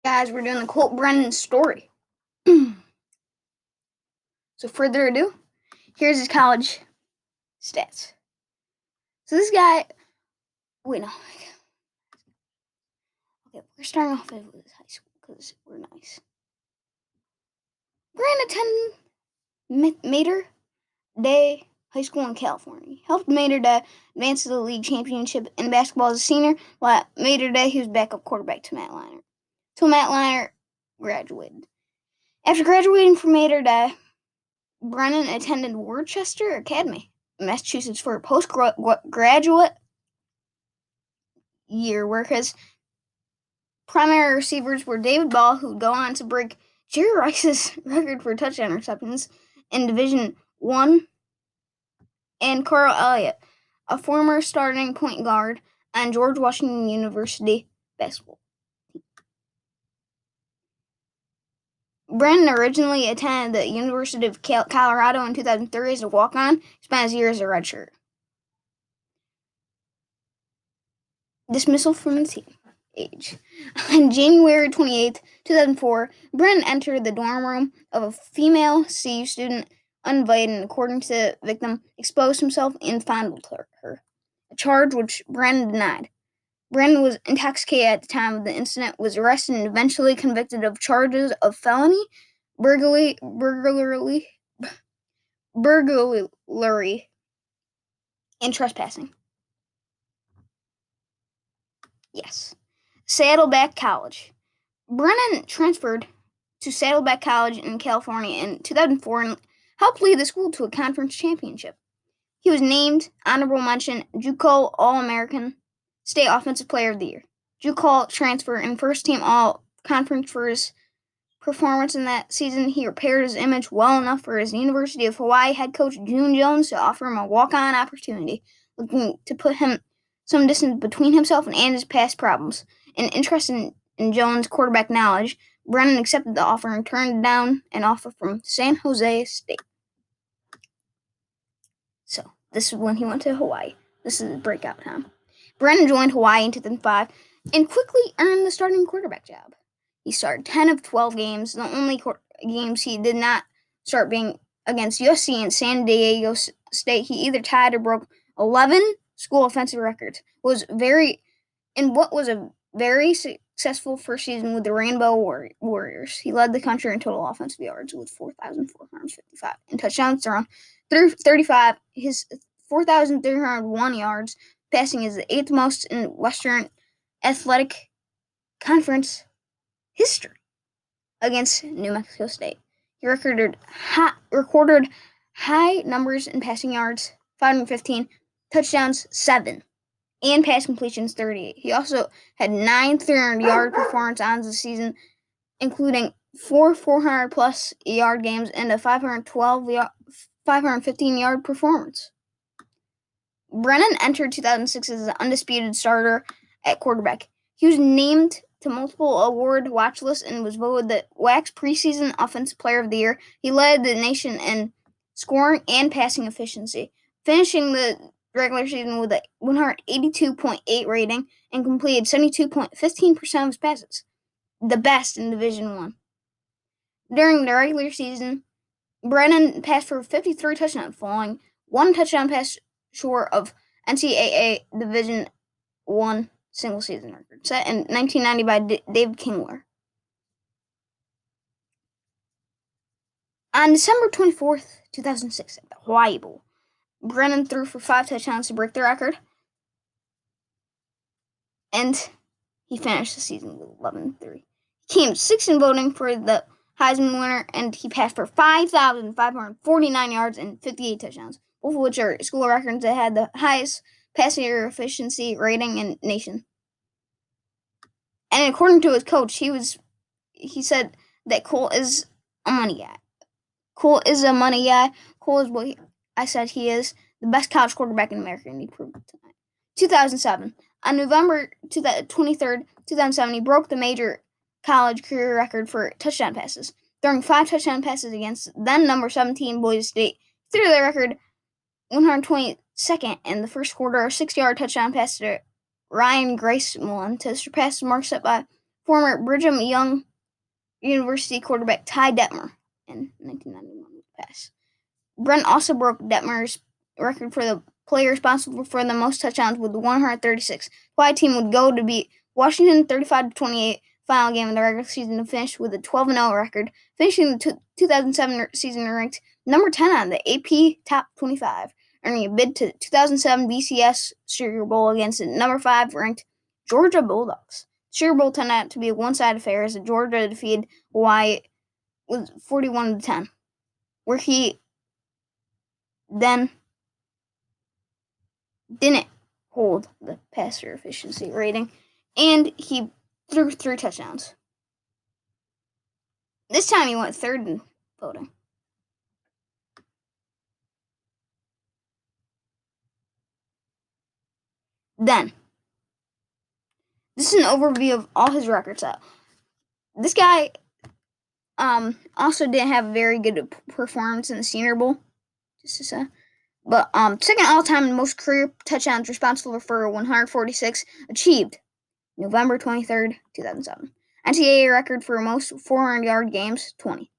Guys, we're doing the Colt Brennan story. So further ado, here's his college stats. So this guy, wait, no. Okay, we're starting off with his high school because we're nice. Brennan attended Mater Day High School in California. Helped Mater Day advance to the league championship in basketball as a senior, while at Mater Day he was backup quarterback to Matt Leinart. Till Matt Leinart graduated. After graduating from Mater Day, Brennan attended Worcester Academy, Massachusetts, for a postgraduate year, where his primary receivers were David Ball, who would go on to break Jerry Rice's record for touchdown receptions in Division I, and Carl Elliott, a former starting point guard on George Washington University basketball. Brennan originally attended the University of Colorado in 2003 as a walk-on. He spent his year as a redshirt. Dismissal from the team. Age. On January 28, 2004, Brennan entered the dorm room of a female CU student uninvited and, according to the victim, exposed himself and fondled her, a charge which Brennan denied. Brennan was intoxicated at the time of the incident, was arrested and eventually convicted of charges of felony, burglary, and trespassing. Yes. Saddleback College. Brennan transferred to Saddleback College in California in 2004 and helped lead the school to a conference championship. He was named honorable mention JUCO All-American State Offensive Player of the Year. JUCO transfer and first-team All-Conference for his performance in that season. He repaired his image well enough for his University of Hawaii head coach June Jones to offer him a walk-on opportunity, looking to put him some distance between himself and his past problems. And interested in Jones' quarterback knowledge, Brennan accepted the offer and turned down an offer from San Jose State. So, this is when he went to Hawaii. This is his breakout time. Brennan joined Hawaii in 2005 and quickly earned the starting quarterback job. He started 10 of 12 games. The only games he did not start being against USC and San Diego State. He either tied or broke 11 school offensive records. What was a very successful first season with the Rainbow Warriors. He led the country in total offensive yards with 4,455 and touchdowns thrown 35. His 4,301 yards passing is the 8th most in Western Athletic Conference history against New Mexico State. He recorded high numbers in passing yards, 515, touchdowns, 7, and pass completions, 38. He also had 9 300-yard performances on the season, including 4 400-plus yard games and a 515-yard performance. Brennan entered 2006 as an undisputed starter at quarterback. He was named to multiple award watch lists and was voted the WAC's preseason Offensive Player of the Year. He led the nation in scoring and passing efficiency, finishing the regular season with a 182.8 rating and completed 72.15% of his passes, the best in Division I. During the regular season, Brennan passed for 53 touchdowns, falling 1 touchdown pass short of NCAA Division I single-season record, set in 1990 by David Kingler. On December 24th, 2006, at the Hawaii Bowl, Brennan threw for 5 touchdowns to break the record, and he finished the season with 11-3. He came 6th in voting for the Heisman winner, and he passed for 5,549 yards and 58 touchdowns, both of which are school records that had the highest passer efficiency rating in the nation. And according to his coach, he said that Colt is a money guy. Colt is a money guy. Colt is what I said he is, the best college quarterback in America, and he proved it tonight. 2007. On November 23rd, 2007, he broke the major college career record for touchdown passes, throwing 5 touchdown passes against then number 17 Boise State. He threw the record 122nd in the first quarter, a 6-yard touchdown pass to Ryan Grace Mullen to surpass the mark set by former Brigham Young University quarterback Ty Detmer in 1991 with the pass. Brennan also broke Detmer's record for the player responsible for the most touchdowns with 136. The Hawaii team would go to beat Washington 35-28 final game of the regular season to finish with a 12-0 record, finishing the 2007 season ranked number 10 on the AP Top 25, earning a bid to the 2007 BCS Sugar Bowl against the number 5 ranked Georgia Bulldogs. Sugar Bowl turned out to be a one-sided affair as Georgia defeated Hawaii with 41-10, where he then didn't hold the passer efficiency rating, and he threw 3 touchdowns. This time he went third in voting. Then, this is an overview of all his records. This guy also didn't have a very good performance in the Senior Bowl, just to say. But second all-time in most career touchdowns, responsible for 146, achieved November 23rd, 2007. NCAA record for most 400-yard games, 20.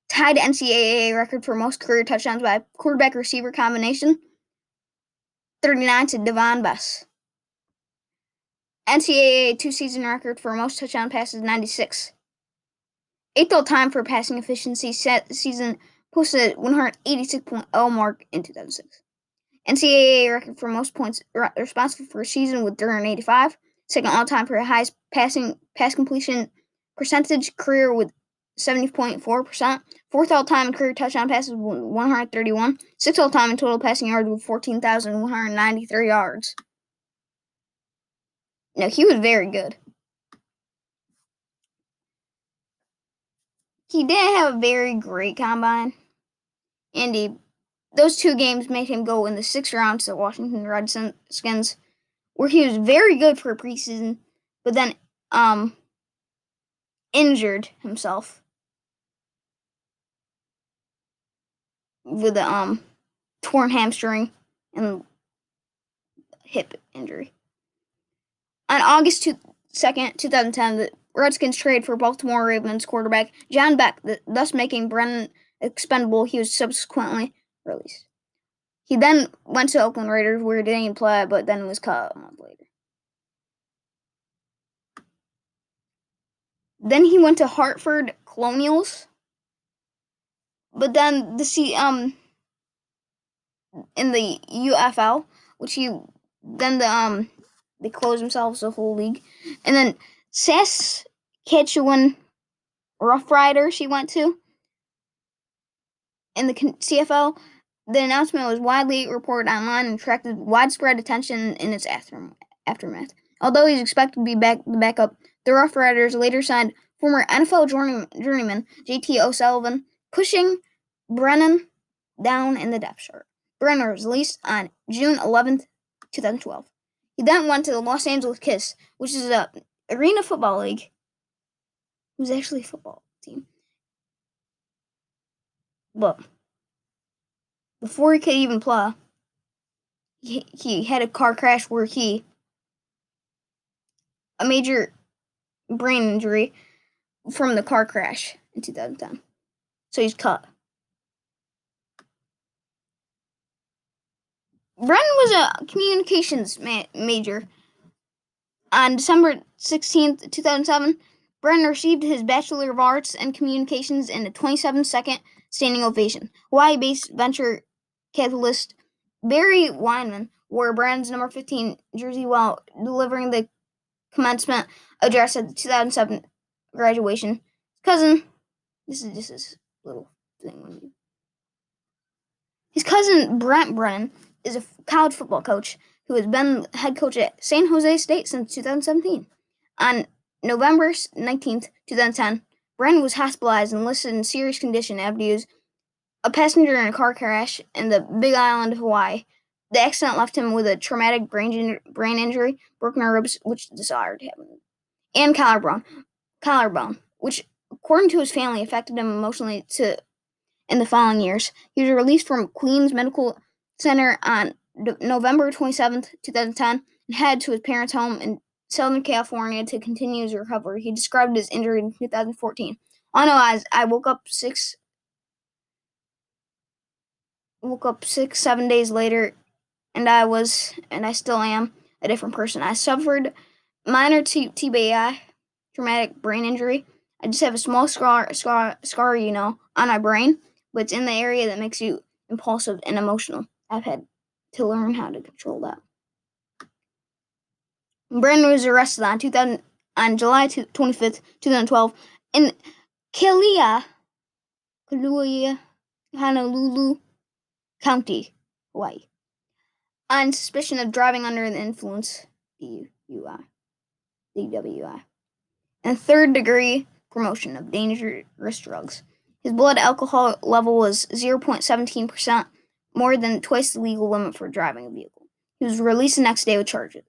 Tied NCAA record for most career touchdowns by quarterback-receiver combination, 39 to Devon Bess. NCAA two-season record for most touchdown passes, 96. 8th all-time for passing efficiency, season posted 186.0 mark in 2006. NCAA record for most points responsible for a season with 385. Second all-time for highest pass completion percentage career with 70.4%. 4th all-time in career touchdown passes with 131. 6th all-time in total passing yards with 14,193 yards. No, he was very good. He didn't have a very great combine, and those 2 games made him go in the 6th round to the Washington Redskins, where he was very good for a preseason, but then injured himself with a torn hamstring and hip injury. On August 2nd, 2010, the Redskins traded for Baltimore Ravens quarterback John Beck, thus making Brennan expendable. He was subsequently released. He then went to Oakland Raiders, where he didn't play, but then was cut a month later. Then he went to Hartford Colonials, but then in the UFL, which they closed themselves the whole league, and then Saskatchewan Rough Riders he went to in the CFL. The announcement was widely reported online and attracted widespread attention in its aftermath. Although he's expected to be back up, the Rough Riders later signed former NFL journeyman J.T. O'Sullivan, pushing Brennan down in the depth chart. Brennan was released on June 11th, 2012. He then went to the Los Angeles Kiss, which is an arena football league. It was actually a football team. But before he could even play, he had a car crash where a major brain injury from the car crash in 2010. So he's cut. Brennan was a communications major. On December 16th, 2007, Brennan received his Bachelor of Arts in Communications in a 27-second standing ovation. Hawaii-based venture capitalist Barry Weinman wore Brennan's number 15 jersey while delivering the commencement address at the 2007 graduation. This is just his little thing. His cousin Brent Brennan is a college football coach who has been head coach at San Jose State since 2017. On November 19th, 2010, Brennan was hospitalized and listed in serious condition after he was a passenger in a car crash in the Big Island of Hawaii. The accident left him with a traumatic brain injury, broken ribs, which desired him, and collarbone, which, according to his family, affected him emotionally in the following years. He was released from Queens Medical Center on November 27th, 2010, and headed to his parents' home in Southern California to continue his recovery. He described his injury in 2014. All I know is I woke up 7 days later, and I still am a different person. I suffered minor TBI, traumatic brain injury. I just have a small scar, on my brain, but it's in the area that makes you impulsive and emotional. I've had to learn how to control that. Brennan was arrested on July 25th, 2012, in Kailua, Honolulu County, Hawaii, on suspicion of driving under the influence, DWI, and third-degree promotion of dangerous drugs. His blood alcohol level was 0.17%, more than twice the legal limit for driving a vehicle. He was released the next day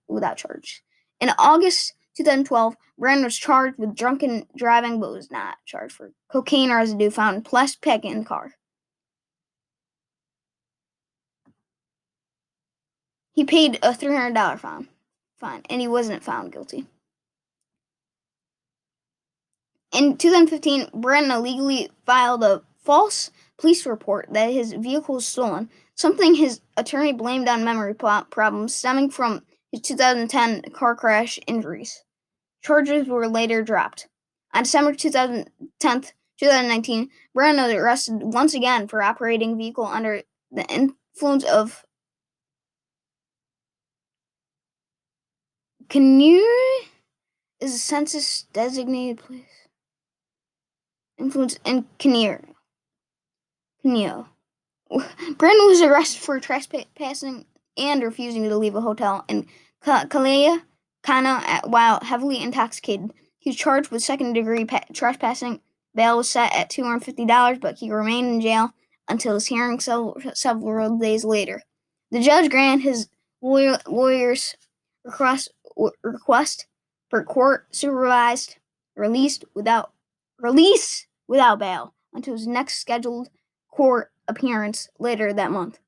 without charge. In August 2012, Brennan was charged with drunken driving, but was not charged for cocaine residue found in plastic packet in the car. He paid a $300 fine, and he wasn't found guilty. In 2015, Brennan illegally filed a false police report that his vehicle was stolen, something his attorney blamed on memory problems stemming from his 2010 car crash injuries. Charges were later dropped. On December 2019, Brennan was arrested once again for operating a vehicle under the influence of Kinnear is a census-designated place. Influence in Kinnear. Brennan was arrested for trespassing and refusing to leave a hotel in Kailua while heavily intoxicated. He was charged with second-degree trespassing. Bail was set at $250, but he remained in jail until his hearing several days later. The judge granted his lawyer's request for court-supervised release without bail until his next scheduled court appearance later that month.